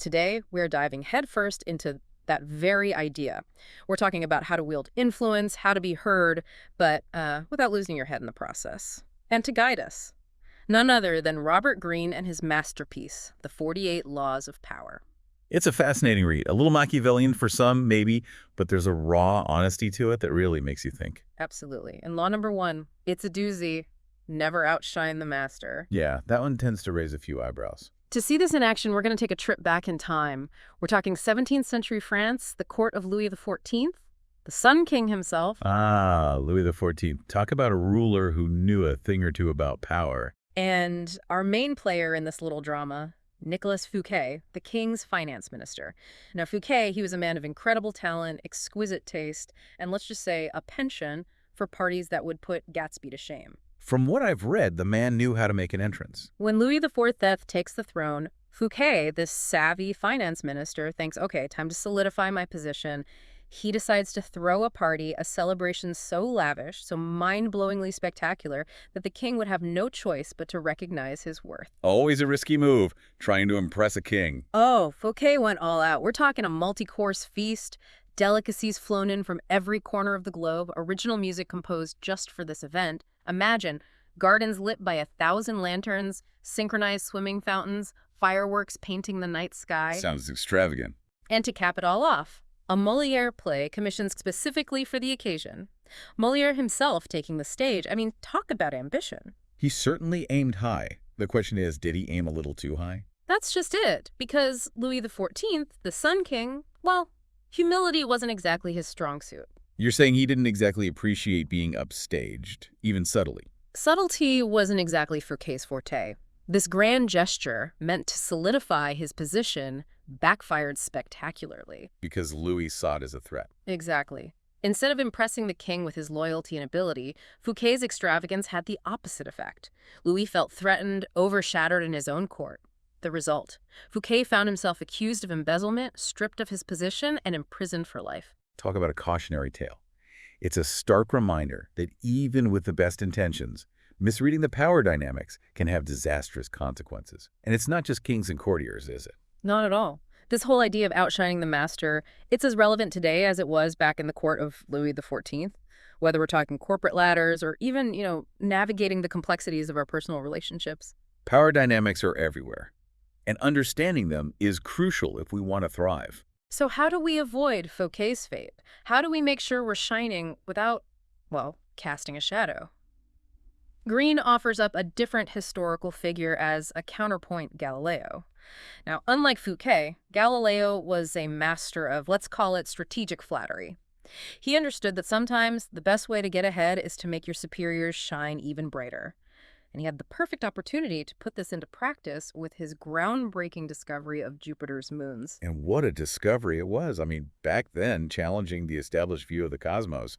today we're diving headfirst into that very idea. We're talking about how to wield influence, how to be heard, but without losing your head in the process. And to guide us, none other than Robert Greene and his masterpiece, The 48 Laws of Power. It's a fascinating read. A little Machiavellian for some, maybe, but there's a raw honesty to it that really makes you think. Absolutely. And law number one, it's a doozy. Never outshine the master. Yeah, that one tends to raise a few eyebrows. To see this in action, we're going to take a trip back in time. We're talking 17th century France, the court of Louis XIV, the Sun King himself. Ah, Louis XIV. Talk about a ruler who knew a thing or two about power. And our main player in this little drama, Nicolas Fouquet, the king's finance minister. Now, Fouquet, he was a man of incredible talent, exquisite taste, and let's just say a penchant for parties that would put Gatsby to shame. From what I've read, the man knew how to make an entrance. When Louis XIV takes the throne, Fouquet, this savvy finance minister, thinks, okay, time to solidify my position. He decides to throw a party, a celebration so lavish, so mind-blowingly spectacular, that the king would have no choice but to recognize his worth. Always a risky move, trying to impress a king. Oh, Fouquet went all out. We're talking a multi-course feast, delicacies flown in from every corner of the globe, original music composed just for this event. Imagine gardens lit by 1,000 lanterns, synchronized swimming fountains, fireworks painting the night sky. Sounds extravagant. And to cap it all off, a Molière play commissioned specifically for the occasion. Molière himself taking the stage. I mean, talk about ambition. He certainly aimed high. The question is, did he aim a little too high? That's just it, because Louis XIV, the Sun King, well, humility wasn't exactly his strong suit. You're saying he didn't exactly appreciate being upstaged, even subtly. Subtlety wasn't exactly Fouquet's forte. This grand gesture, meant to solidify his position, backfired spectacularly. Because Louis saw it as a threat. Exactly. Instead of impressing the king with his loyalty and ability, Fouquet's extravagance had the opposite effect. Louis felt threatened, overshadowed in his own court. The result, Fouquet found himself accused of embezzlement, stripped of his position, and imprisoned for life. Talk about a cautionary tale. It's a stark reminder that even with the best intentions, misreading the power dynamics can have disastrous consequences. And it's not just kings and courtiers, is it? Not at all. This whole idea of outshining the master, it's as relevant today as it was back in the court of Louis XIV. Whether we're talking corporate ladders or even, navigating the complexities of our personal relationships. Power dynamics are everywhere, and understanding them is crucial if we want to thrive. So how do we avoid Fouquet's fate? How do we make sure we're shining without, well, casting a shadow? Greene offers up a different historical figure as a counterpoint, Galileo. Now, unlike Fouquet, Galileo was a master of, let's call it, strategic flattery. He understood that sometimes the best way to get ahead is to make your superiors shine even brighter. And he had the perfect opportunity to put this into practice with his groundbreaking discovery of Jupiter's moons. And what a discovery it was. I mean, back then, challenging the established view of the cosmos,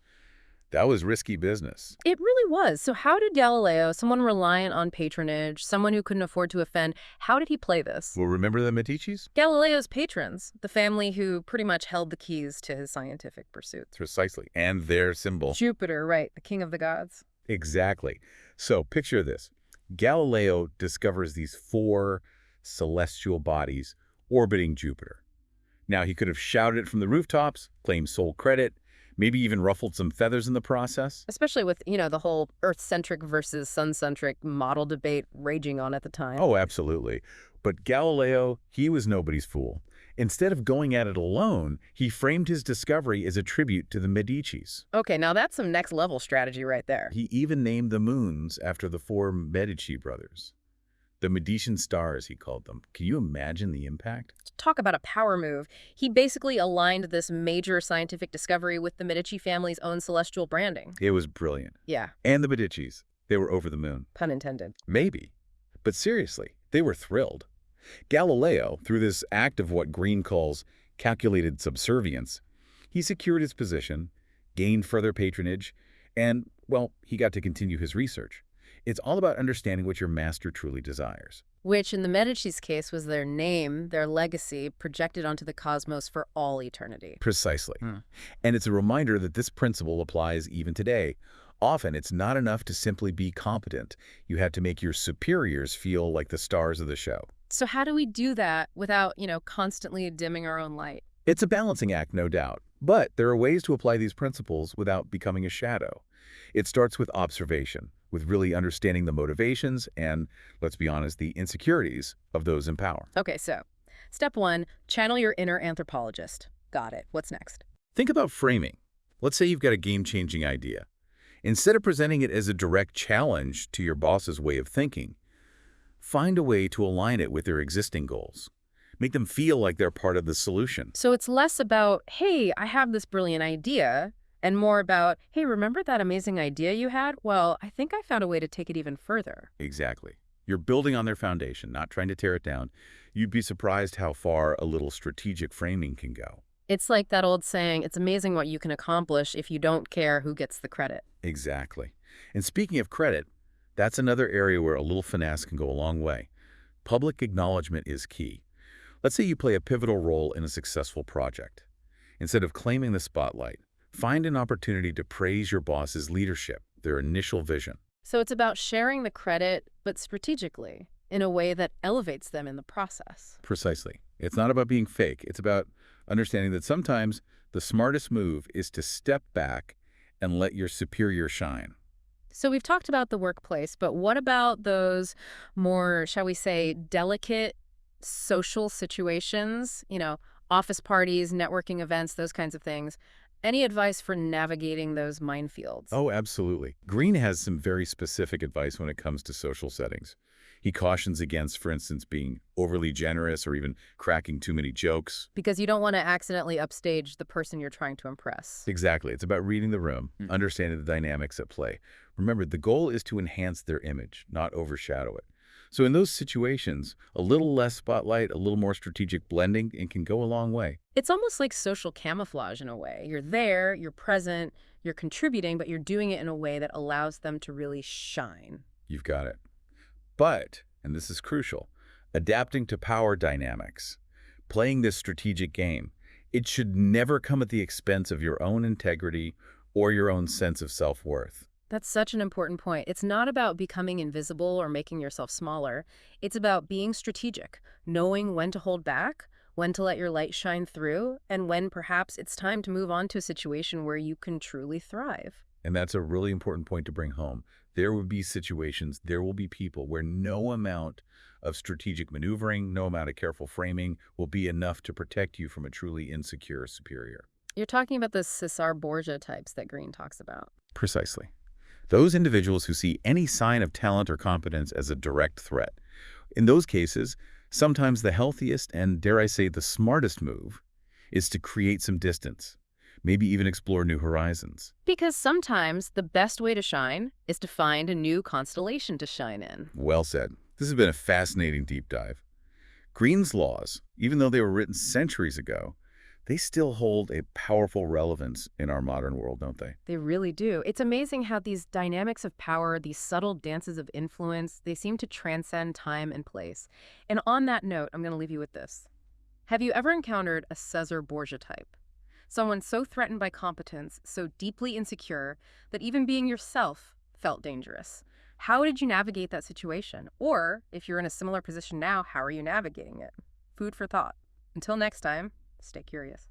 that was risky business. It really was. So how did Galileo, someone reliant on patronage, someone who couldn't afford to offend, how did he play this? Well, remember the Medicis? Galileo's patrons, the family who pretty much held the keys to his scientific pursuits. Precisely. And their symbol. Jupiter, right, the king of the gods. Exactly. So picture this. Galileo discovers these 4 celestial bodies orbiting Jupiter. Now, he could have shouted it from the rooftops, claimed sole credit, maybe even ruffled some feathers in the process. Especially with, the whole Earth-centric versus sun-centric model debate raging on at the time. Oh, absolutely. But Galileo, he was nobody's fool. Instead of going at it alone, he framed his discovery as a tribute to the Medicis. Okay, now that's some next-level strategy right there. He even named the moons after the 4 Medici brothers. The Medicean stars, he called them. Can you imagine the impact? Talk about a power move. He basically aligned this major scientific discovery with the Medici family's own celestial branding. It was brilliant. Yeah. And the Medicis, they were over the moon. Pun intended. Maybe. But seriously, they were thrilled. Galileo, through this act of what Greene calls calculated subservience, he secured his position, gained further patronage, and, well, he got to continue his research. It's all about understanding what your master truly desires. Which, in the Medici's case, was their name, their legacy, projected onto the cosmos for all eternity. Precisely. And it's a reminder that this principle applies even today. Often, it's not enough to simply be competent. You have to make your superiors feel like the stars of the show. So how do we do that without, constantly dimming our own light? It's a balancing act, no doubt, but there are ways to apply these principles without becoming a shadow. It starts with observation, with really understanding the motivations and, let's be honest, the insecurities of those in power. Okay, so step one, channel your inner anthropologist. Got it. What's next? Think about framing. Let's say you've got a game-changing idea. Instead of presenting it as a direct challenge to your boss's way of thinking, find a way to align it with their existing goals. Make them feel like they're part of the solution. So it's less about, hey, I have this brilliant idea, and more about, hey, remember that amazing idea you had? Well, I think I found a way to take it even further. Exactly. You're building on their foundation, not trying to tear it down. You'd be surprised how far a little strategic framing can go. It's like that old saying, it's amazing what you can accomplish if you don't care who gets the credit. Exactly. And speaking of credit, that's another area where a little finesse can go a long way. Public acknowledgement is key. Let's say you play a pivotal role in a successful project. Instead of claiming the spotlight, find an opportunity to praise your boss's leadership, their initial vision. So it's about sharing the credit, but strategically, in a way that elevates them in the process. Precisely. It's not about being fake. It's about understanding that sometimes the smartest move is to step back and let your superior shine. So we've talked about the workplace, but what about those more, shall we say, delicate social situations, office parties, networking events, those kinds of things? Any advice for navigating those minefields? Oh, absolutely. Greene has some very specific advice when it comes to social settings. He cautions against, for instance, being overly generous or even cracking too many jokes. Because you don't want to accidentally upstage the person you're trying to impress. Exactly. It's about reading the room, understanding the dynamics at play. Remember, the goal is to enhance their image, not overshadow it. So in those situations, a little less spotlight, a little more strategic blending, it can go a long way. It's almost like social camouflage in a way. You're there, you're present, you're contributing, but you're doing it in a way that allows them to really shine. You've got it. But, and this is crucial, adapting to power dynamics, playing this strategic game, it should never come at the expense of your own integrity or your own sense of self-worth. That's such an important point. It's not about becoming invisible or making yourself smaller. It's about being strategic, knowing when to hold back, when to let your light shine through, and when perhaps it's time to move on to a situation where you can truly thrive. And that's a really important point to bring home. There will be situations, there will be people where no amount of strategic maneuvering, no amount of careful framing will be enough to protect you from a truly insecure superior. You're talking about the Cesar Borgia types that Greene talks about. Precisely. Those individuals who see any sign of talent or competence as a direct threat. In those cases, sometimes the healthiest and, dare I say, the smartest move is to create some distance, maybe even explore new horizons. Because sometimes the best way to shine is to find a new constellation to shine in. Well said. This has been a fascinating deep dive. Greene's laws, even though they were written centuries ago, they still hold a powerful relevance in our modern world, don't they? They really do. It's amazing how these dynamics of power, these subtle dances of influence, they seem to transcend time and place. And on that note, I'm going to leave you with this. Have you ever encountered a Cesar Borgia type? Someone so threatened by competence, so deeply insecure, that even being yourself felt dangerous. How did you navigate that situation? Or, if you're in a similar position now, how are you navigating it? Food for thought. Until next time, stay curious.